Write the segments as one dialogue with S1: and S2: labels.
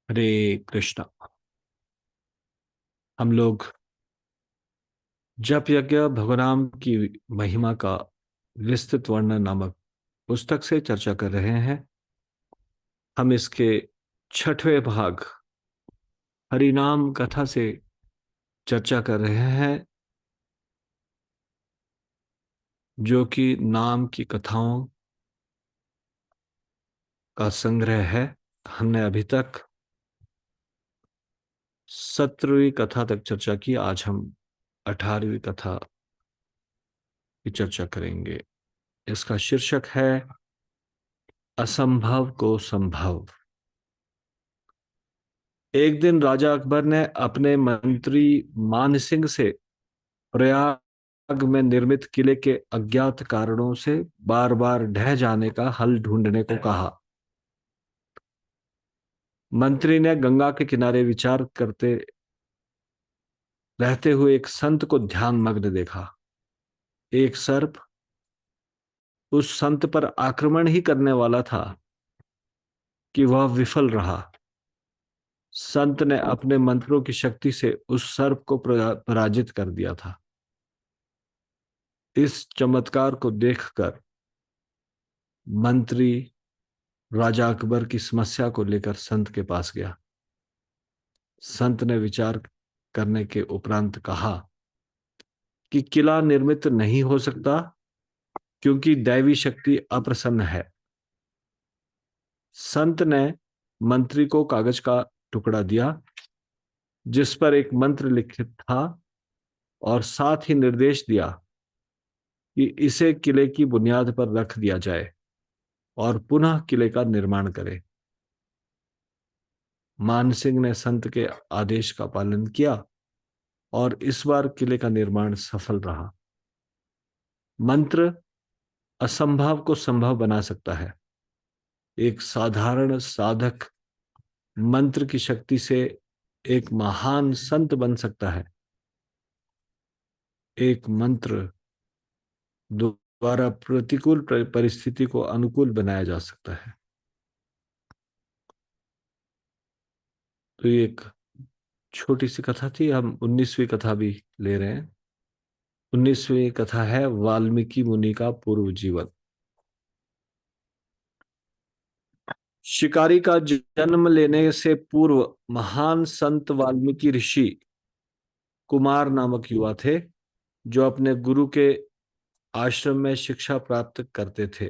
S1: हरे कृष्णा। हम लोग जप यज्ञ भगवान की महिमा का विस्तृत वर्णन नामक पुस्तक से चर्चा कर रहे हैं। हम इसके छठवें भाग हरिनाम कथा से चर्चा कर रहे हैं, जो कि नाम की कथाओं का संग्रह है। हमने अभी तक 17वीं कथा तक चर्चा की। आज हम 18वीं कथा की चर्चा करेंगे। इसका शीर्षक है असंभव को संभव। एक दिन राजा अकबर ने अपने मंत्री मान सिंह से प्रयाग में निर्मित किले के अज्ञात कारणों से बार बार ढह जाने का हल ढूंढने को कहा। मंत्री ने गंगा के किनारे विचार करते रहते हुए एक संत को ध्यान मग्न देखा। एक सर्प उस संत पर आक्रमण ही करने वाला था कि वह विफल रहा। संत ने अपने मंत्रों की शक्ति से उस सर्प को पराजित कर दिया था। इस चमत्कार को देखकर मंत्री राजा अकबर की समस्या को लेकर संत के पास गया। संत ने विचार करने के उपरांत कहा कि किला निर्मित नहीं हो सकता, क्योंकि दैवी शक्ति अप्रसन्न है। संत ने मंत्री को कागज का टुकड़ा दिया जिस पर एक मंत्र लिखित था, और साथ ही निर्देश दिया कि इसे किले की बुनियाद पर रख दिया जाए और पुनः किले का निर्माण करे। मान सिंह ने संत के आदेश का पालन किया और इस बार किले का निर्माण सफल रहा। मंत्र असंभव को संभव बना सकता है। एक साधारण साधक मंत्र की शक्ति से एक महान संत बन सकता है। एक मंत्र द्वारा प्रतिकूल परिस्थिति को अनुकूल बनाया जा सकता है। तो ये एक छोटी सी कथा थी। हम 19वीं कथा भी ले रहे हैं। 19वीं कथा है वाल्मीकि मुनि का पूर्व जीवन। शिकारी का जन्म लेने से पूर्व महान संत वाल्मीकि ऋषि कुमार नामक युवा थे, जो अपने गुरु के आश्रम में शिक्षा प्राप्त करते थे।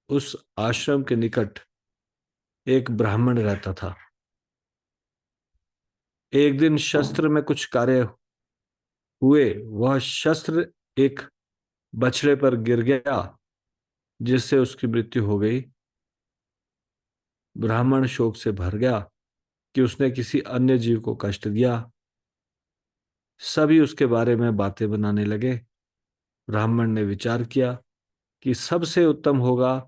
S1: उस आश्रम के निकट एक ब्राह्मण रहता था। एक दिन शस्त्र में कुछ कार्य हुए। वह शस्त्र एक बछड़े पर गिर गया, जिससे उसकी मृत्यु हो गई। ब्राह्मण शोक से भर गया कि उसने किसी अन्य जीव को कष्ट दिया। सभी उसके बारे में बातें बनाने लगे। ब्राह्मण ने विचार किया कि सबसे उत्तम होगा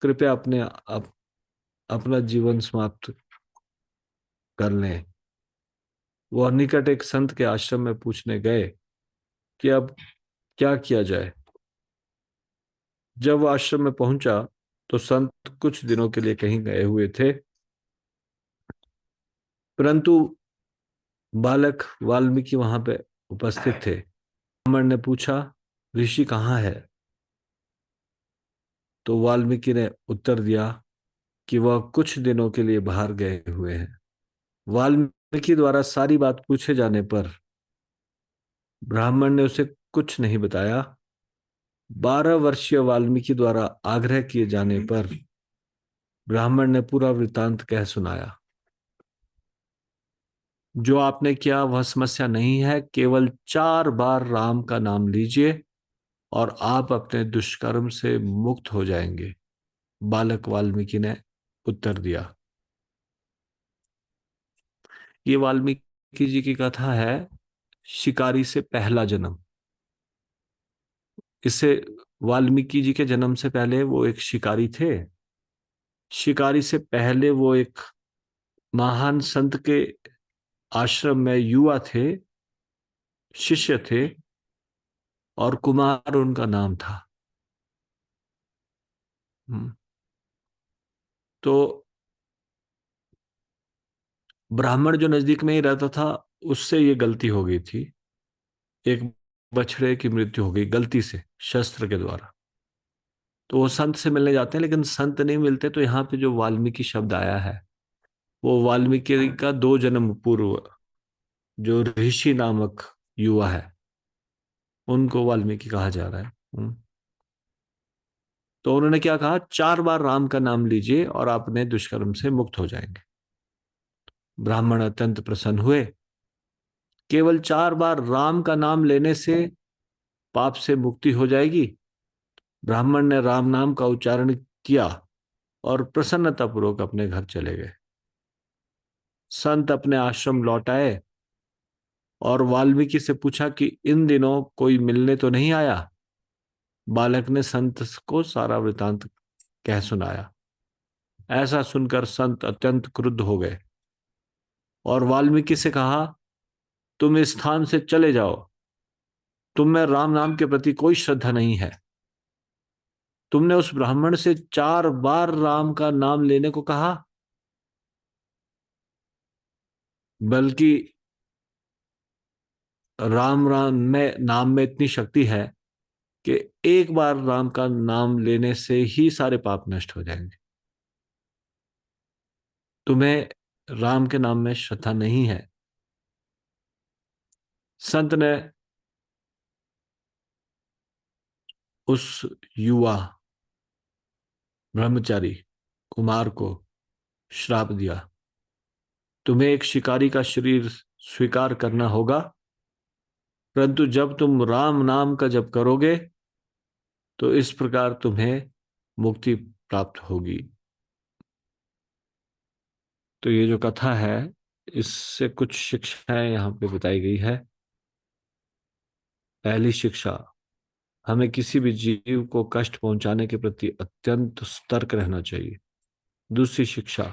S1: कृपया अपना जीवन समाप्त कर लें। वह निकट एक संत के आश्रम में पूछने गए कि अब क्या किया जाए। जब वह आश्रम में पहुंचा तो संत कुछ दिनों के लिए कहीं गए हुए थे, परंतु बालक वाल्मीकि वहां पे उपस्थित थे। ब्राह्मण ने पूछा, ऋषि कहाँ है? तो वाल्मीकि ने उत्तर दिया कि वह कुछ दिनों के लिए बाहर गए हुए हैं। वाल्मीकि द्वारा सारी बात पूछे जाने पर ब्राह्मण ने उसे कुछ नहीं बताया। 12 वर्षीय वाल्मीकि द्वारा आग्रह किए जाने पर ब्राह्मण ने पूरा वृतांत कह सुनाया। जो आपने किया वह समस्या नहीं है, केवल 4 बार राम का नाम लीजिए और आप अपने दुष्कर्म से मुक्त हो जाएंगे। बालक वाल्मीकि ने उत्तर दिया। ये वाल्मीकि जी की कथा है, शिकारी से पहला जन्म। इससे वाल्मीकि जी के जन्म से पहले वो एक शिकारी थे। शिकारी से पहले वो एक महान संत के आश्रम में युवा थे, शिष्य थे, और कुमार उनका नाम था। हम्म। तो ब्राह्मण जो नजदीक में ही रहता था, उससे ये गलती हो गई थी। एक बछड़े की मृत्यु हो गई गलती से, शस्त्र के द्वारा। तो वो संत से मिलने जाते हैं, लेकिन संत नहीं मिलते। तो यहाँ पे जो वाल्मीकि शब्द आया है, वो वाल्मीकि का 2 जन्म पूर्व जो ऋषि नामक युवा है, उनको वाल्मीकि कहा जा रहा है। तो उन्होंने क्या कहा, 4 बार राम का नाम लीजिए और आप अपने दुष्कर्म से मुक्त हो जाएंगे। ब्राह्मण अत्यंत प्रसन्न हुए। केवल 4 बार राम का नाम लेने से पाप से मुक्ति हो जाएगी। ब्राह्मण ने राम नाम का उच्चारण किया और प्रसन्नतापूर्वक अपने घर चले गए। संत अपने आश्रम लौट आए और वाल्मीकि से पूछा कि इन दिनों कोई मिलने तो नहीं आया। बालक ने संत को सारा वृतांत कह सुनाया। ऐसा सुनकर संत अत्यंत क्रुद्ध हो गए और वाल्मीकि से कहा, तुम इस स्थान से चले जाओ। तुम में राम नाम के प्रति कोई श्रद्धा नहीं है। तुमने उस ब्राह्मण से 4 बार राम का नाम लेने को कहा, बल्कि राम राम में नाम में इतनी शक्ति है कि एक बार राम का नाम लेने से ही सारे पाप नष्ट हो जाएंगे। तुम्हें राम के नाम में श्रद्धा नहीं है। संत ने उस युवा ब्रह्मचारी कुमार को श्राप दिया, तुम्हें एक शिकारी का शरीर स्वीकार करना होगा, परंतु जब तुम राम नाम का जप करोगे तो इस प्रकार तुम्हें मुक्ति प्राप्त होगी। तो ये जो कथा है, इससे कुछ शिक्षाएं यहाँ पे बताई गई है। पहली शिक्षा, हमें किसी भी जीव को कष्ट पहुंचाने के प्रति अत्यंत सतर्क रहना चाहिए। दूसरी शिक्षा,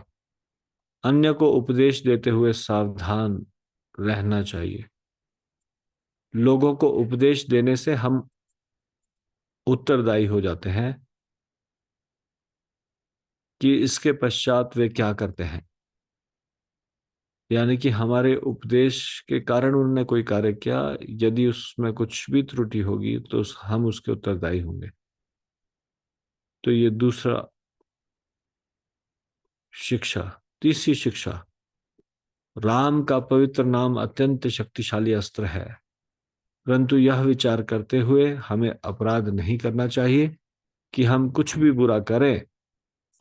S1: अन्य को उपदेश देते हुए सावधान रहना चाहिए। लोगों को उपदेश देने से हम उत्तरदायी हो जाते हैं कि इसके पश्चात वे क्या करते हैं। यानी कि हमारे उपदेश के कारण उन्होंने कोई कार्य किया, यदि उसमें कुछ भी त्रुटि होगी तो हम उसके उत्तरदायी होंगे। तो ये दूसरा शिक्षा। तीसरी शिक्षा, राम का पवित्र नाम अत्यंत शक्तिशाली अस्त्र है, परंतु यह विचार करते हुए हमें अपराध नहीं करना चाहिए कि हम कुछ भी बुरा करें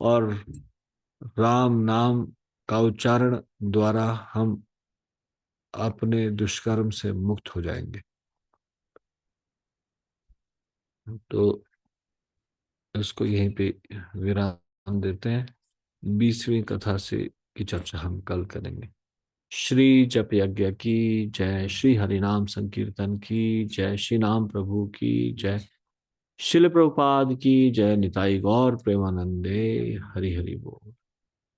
S1: और राम नाम का उच्चारण द्वारा हम अपने दुष्कर्म से मुक्त हो जाएंगे। तो इसको यहीं पे विराम देते हैं। 20वीं कथा से की चर्चा हम कल करेंगे। श्री जप यज्ञ की जय, श्री हरिनाम संकीर्तन की जय, श्री नाम प्रभु की जय, शिल प्रभुपाद की जय, निताई गौर प्रेमानंदे। हरि हरि बोल।